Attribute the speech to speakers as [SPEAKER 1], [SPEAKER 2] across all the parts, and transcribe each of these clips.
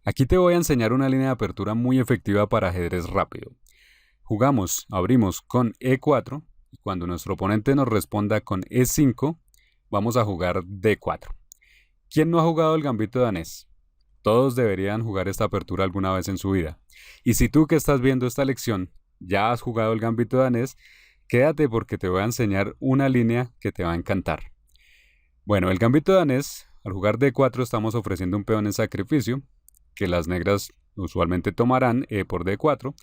[SPEAKER 1] Aquí te voy a enseñar una línea de apertura muy efectiva para ajedrez rápido. Abrimos con E4 y cuando nuestro oponente nos responda con E5, vamos a jugar D4. ¿Quién no ha jugado el gambito danés? Todos deberían jugar esta apertura alguna vez en su vida. Y si tú que estás viendo esta lección ya has jugado el gambito danés, quédate porque te voy a enseñar una línea que te va a encantar. Bueno, el gambito danés, al jugar D4 estamos ofreciendo un peón en sacrificio, que las negras usualmente tomarán E por D4,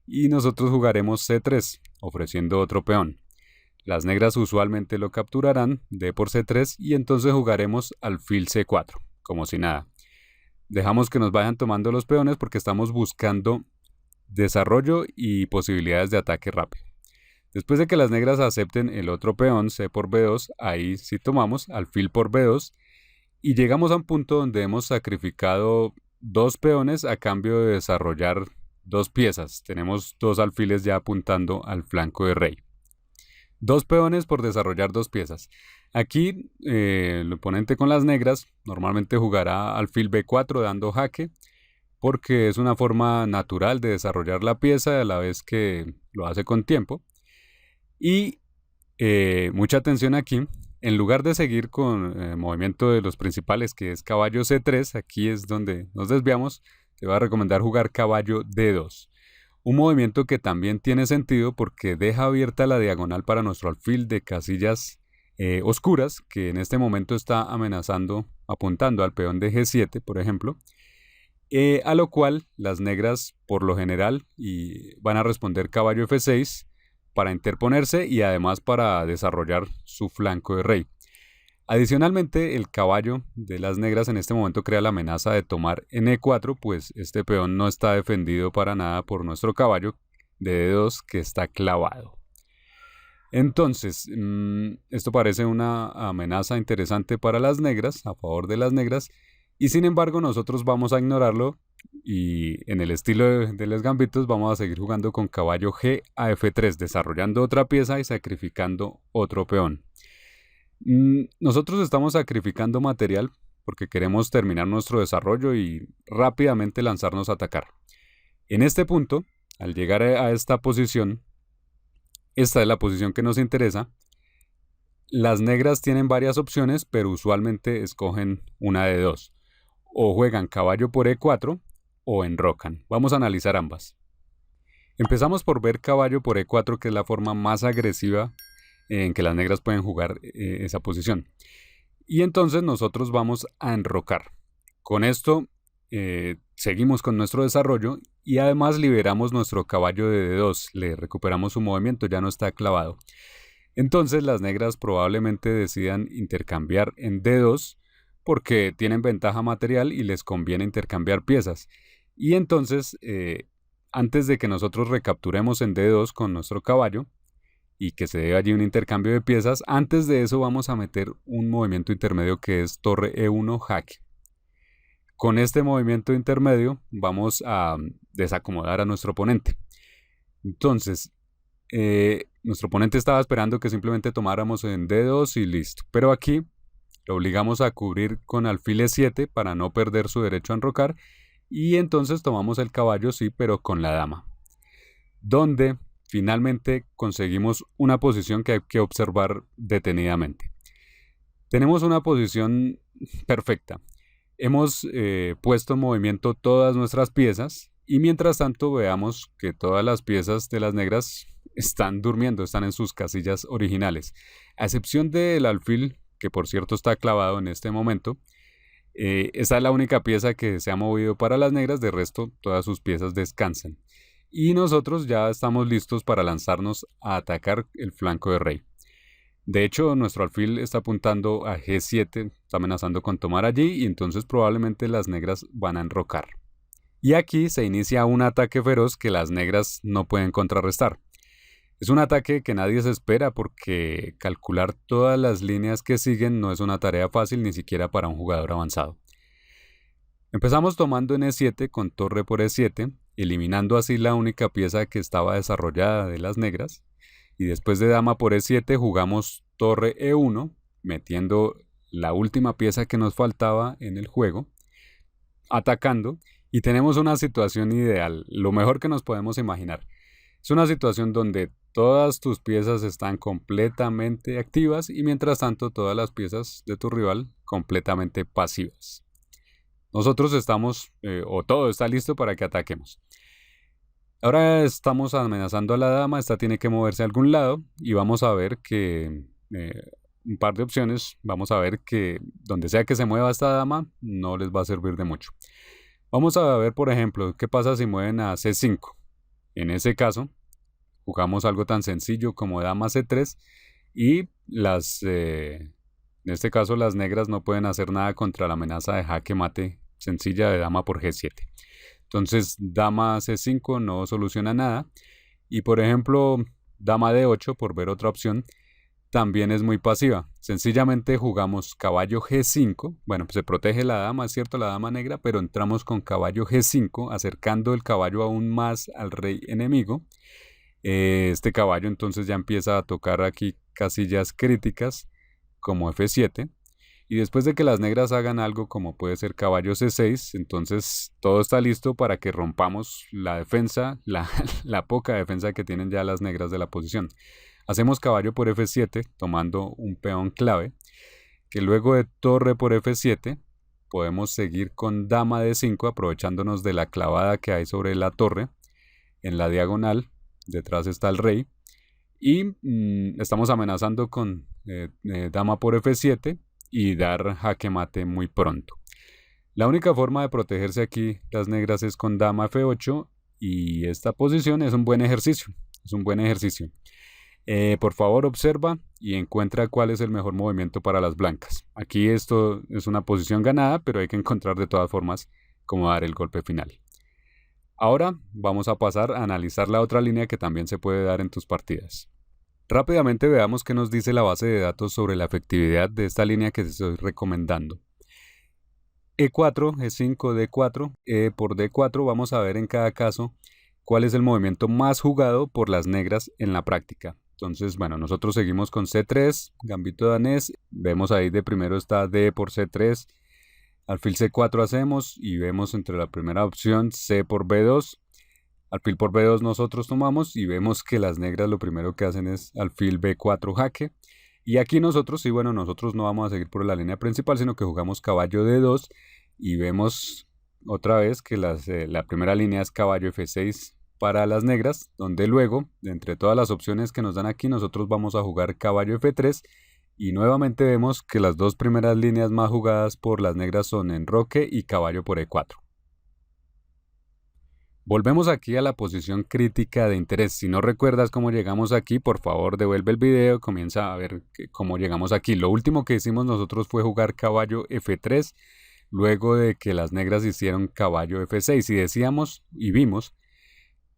[SPEAKER 1] y nosotros jugaremos C3, ofreciendo otro peón. Las negras usualmente lo capturarán, D por C3, y entonces jugaremos alfil C4, como si nada. Dejamos que nos vayan tomando los peones porque estamos buscando desarrollo y posibilidades de ataque rápido. Después de que las negras acepten el otro peón, C por B2, ahí sí tomamos alfil por B2, y llegamos a un punto donde hemos sacrificado dos peones a cambio de desarrollar dos piezas. Tenemos dos alfiles ya apuntando al flanco de rey. Dos peones por desarrollar dos piezas. Aquí el oponente con las negras normalmente jugará alfil B4 dando jaque, porque es una forma natural de desarrollar la pieza a la vez que lo hace con tiempo. Y mucha atención aquí. En lugar de seguir con el movimiento de los principales, que es caballo C3, aquí es donde nos desviamos, te voy a recomendar jugar caballo D2. Un movimiento que también tiene sentido porque deja abierta la diagonal para nuestro alfil de casillas oscuras, que en este momento está amenazando, apuntando al peón de G7, por ejemplo, a lo cual las negras, por lo general, van a responder caballo F6, para interponerse y además para desarrollar su flanco de rey. Adicionalmente, el caballo de las negras en este momento crea la amenaza de tomar en E4, pues este peón no está defendido para nada por nuestro caballo de D2 que está clavado. Entonces, esto parece una amenaza interesante para las negras, a favor de las negras, y sin embargo nosotros vamos a ignorarlo y en el estilo de los gambitos vamos a seguir jugando con caballo G a F3, desarrollando otra pieza y sacrificando otro peón. Nosotros estamos sacrificando material porque queremos terminar nuestro desarrollo y rápidamente lanzarnos a atacar. En este punto, al llegar a esta posición, esta es la posición que nos interesa. Las negras tienen varias opciones, pero usualmente escogen una de dos. O juegan caballo por E4 o enrocan. Vamos a analizar ambas. Empezamos por ver caballo por E4, que es la forma más agresiva en que las negras pueden jugar esa posición. Y entonces nosotros vamos a enrocar. Con esto seguimos con nuestro desarrollo y además liberamos nuestro caballo de D2. Le recuperamos su movimiento, ya no está clavado. Entonces las negras probablemente decidan intercambiar en D2 porque tienen ventaja material y les conviene intercambiar piezas. Y entonces, antes de que nosotros recapturemos en D2 con nuestro caballo y que se dé allí un intercambio de piezas, antes de eso vamos a meter un movimiento intermedio que es torre E1 jaque. Con este movimiento intermedio vamos a desacomodar a nuestro oponente. Entonces, nuestro oponente estaba esperando que simplemente tomáramos en D2 y listo. Pero aquí lo obligamos a cubrir con alfil E7 para no perder su derecho a enrocar. Y entonces tomamos el caballo, sí, pero con la dama. Donde finalmente conseguimos una posición que hay que observar detenidamente. Tenemos una posición perfecta. Hemos puesto en movimiento todas nuestras piezas y mientras tanto veamos que todas las piezas de las negras están durmiendo, están en sus casillas originales. A excepción del alfil, que por cierto está clavado en este momento. Esta es la única pieza que se ha movido para las negras, de resto todas sus piezas descansan. Y nosotros ya estamos listos para lanzarnos a atacar el flanco de rey. De hecho, nuestro alfil está apuntando a G7, está amenazando con tomar allí y entonces probablemente las negras van a enrocar. Y aquí se inicia un ataque feroz que las negras no pueden contrarrestar. Es un ataque que nadie se espera porque calcular todas las líneas que siguen no es una tarea fácil ni siquiera para un jugador avanzado. Empezamos tomando en E7 con torre por E7, eliminando así la única pieza que estaba desarrollada de las negras. Y después de dama por E7 jugamos torre E1, metiendo la última pieza que nos faltaba en el juego, atacando. Y tenemos una situación ideal, lo mejor que nos podemos imaginar. Es una situación donde todas tus piezas están completamente activas y mientras tanto todas las piezas de tu rival completamente pasivas. Nosotros estamos, o todo está listo para que ataquemos. Ahora estamos amenazando a la dama, esta tiene que moverse a algún lado y vamos a ver que un par de opciones, vamos a ver que donde sea que se mueva esta dama no les va a servir de mucho. Vamos a ver, por ejemplo, qué pasa si mueven a C5. En ese caso, jugamos algo tan sencillo como dama C3 y en este caso las negras no pueden hacer nada contra la amenaza de jaque mate sencilla de dama por G7. Entonces dama C5 no soluciona nada y por ejemplo dama D8, por ver otra opción, también es muy pasiva. Sencillamente jugamos caballo G5, bueno, pues se protege la dama, es cierto, la dama negra, pero entramos con caballo G5, acercando el caballo aún más al rey enemigo. Este caballo entonces ya empieza a tocar aquí casillas críticas como F7. Y después de que las negras hagan algo como puede ser caballo C6, entonces todo está listo para que rompamos la defensa, la poca defensa que tienen ya las negras de la posición. Hacemos caballo por F7 tomando un peón clave, que luego de torre por F7 podemos seguir con dama D5 aprovechándonos de la clavada que hay sobre la torre en la diagonal, detrás está el rey, y estamos amenazando con dama por F7 y dar jaque mate muy pronto. La única forma de protegerse aquí las negras es con dama F8 y esta posición es un buen ejercicio. Por favor observa y encuentra cuál es el mejor movimiento para las blancas. Aquí esto es una posición ganada, pero hay que encontrar de todas formas cómo dar el golpe final. Ahora vamos a pasar a analizar la otra línea que también se puede dar en tus partidas. Rápidamente veamos qué nos dice la base de datos sobre la efectividad de esta línea que te estoy recomendando. E4, E5, D4, E por D4, vamos a ver en cada caso cuál es el movimiento más jugado por las negras en la práctica. Entonces, bueno, nosotros seguimos con C3, gambito danés, vemos ahí de primero está D por C3, alfil C4 hacemos y vemos entre la primera opción C por B2, alfil por B2 nosotros tomamos y vemos que las negras lo primero que hacen es alfil B4 jaque. Y aquí nosotros, sí, bueno, nosotros no vamos a seguir por la línea principal, sino que jugamos caballo D2 y vemos otra vez que la primera línea es caballo F6 para las negras, donde luego, de entre todas las opciones que nos dan aquí, nosotros vamos a jugar caballo F3 y nuevamente vemos que las dos primeras líneas más jugadas por las negras son enroque y caballo por E4. Volvemos aquí a la posición crítica de interés. Si no recuerdas cómo llegamos aquí, por favor devuelve el video, comienza a ver cómo llegamos aquí. Lo último que hicimos nosotros fue jugar caballo F3, luego de que las negras hicieron caballo F6 y decíamos y vimos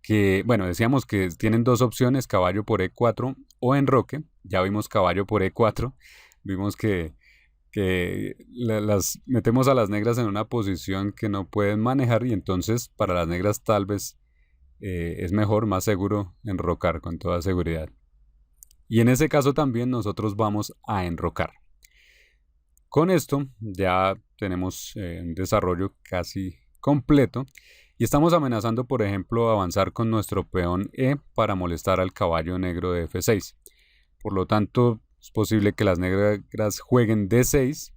[SPEAKER 1] que, bueno, decíamos que tienen dos opciones, caballo por E4 o enroque. Ya vimos caballo por E4, vimos que las metemos a las negras en una posición que no pueden manejar y entonces para las negras tal vez es mejor, más seguro enrocar con toda seguridad. Y en ese caso también nosotros vamos a enrocar. Con esto ya tenemos un desarrollo casi completo y estamos amenazando, por ejemplo, avanzar con nuestro peón E para molestar al caballo negro de F6. Por lo tanto, es posible que las negras jueguen D6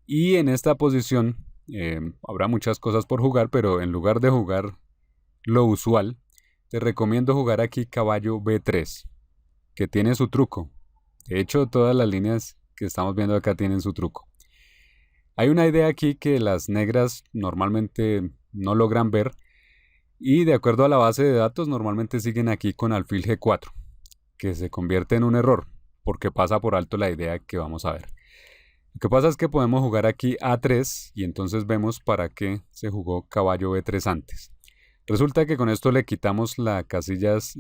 [SPEAKER 1] y en esta posición habrá muchas cosas por jugar, pero en lugar de jugar lo usual, te recomiendo jugar aquí caballo B3, que tiene su truco. De hecho, todas las líneas que estamos viendo acá tienen su truco. Hay una idea aquí que las negras normalmente no logran ver y de acuerdo a la base de datos normalmente siguen aquí con alfil G4, que se convierte en un error porque pasa por alto la idea que vamos a ver. Lo que pasa es que podemos jugar aquí A3 y entonces vemos para qué se jugó caballo B3 antes. Resulta que con esto le quitamos las casillas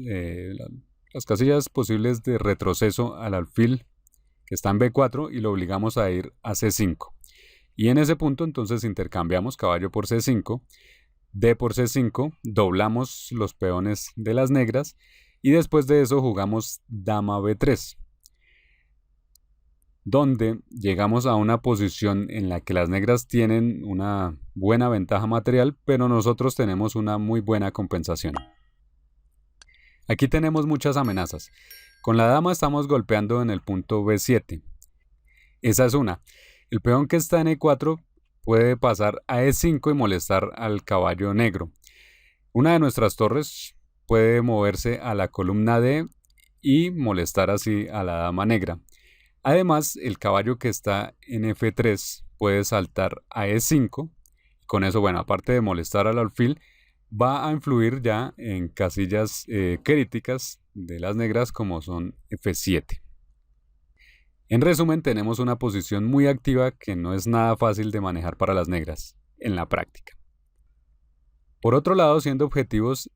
[SPEAKER 1] posibles de retroceso al alfil que está en B4 y lo obligamos a ir a C5. Y en ese punto entonces intercambiamos caballo por C5, D por C5, doblamos los peones de las negras y después de eso jugamos dama B3, donde llegamos a una posición en la que las negras tienen una buena ventaja material, pero nosotros tenemos una muy buena compensación. Aquí tenemos muchas amenazas. Con la dama estamos golpeando en el punto B7. Esa es una. El peón que está en E4 puede pasar a E5 y molestar al caballo negro. Una de nuestras torres puede moverse a la columna D y molestar así a la dama negra. Además, el caballo que está en F3 puede saltar a E5. Con eso, bueno, aparte de molestar al alfil, va a influir ya en casillas críticas de las negras como son F7. En resumen, tenemos una posición muy activa que no es nada fácil de manejar para las negras en la práctica. Por otro lado, siendo objetivos,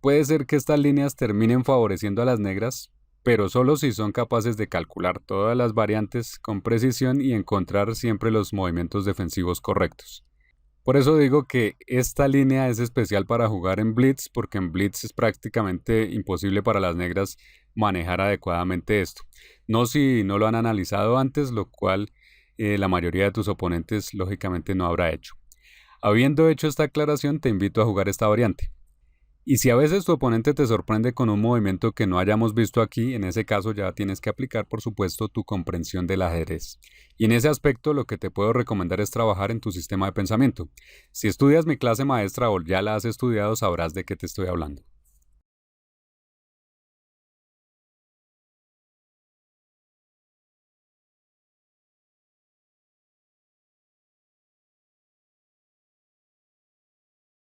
[SPEAKER 1] puede ser que estas líneas terminen favoreciendo a las negras, pero solo si son capaces de calcular todas las variantes con precisión y encontrar siempre los movimientos defensivos correctos. Por eso digo que esta línea es especial para jugar en Blitz, porque en Blitz es prácticamente imposible para las negras manejar adecuadamente esto. No si no lo han analizado antes, lo cual la mayoría de tus oponentes lógicamente no habrá hecho. Habiendo hecho esta aclaración, te invito a jugar esta variante. Y si a veces tu oponente te sorprende con un movimiento que no hayamos visto aquí, en ese caso ya tienes que aplicar, por supuesto, tu comprensión del ajedrez. Y en ese aspecto lo que te puedo recomendar es trabajar en tu sistema de pensamiento. Si estudias mi clase maestra o ya la has estudiado, sabrás de qué te estoy hablando.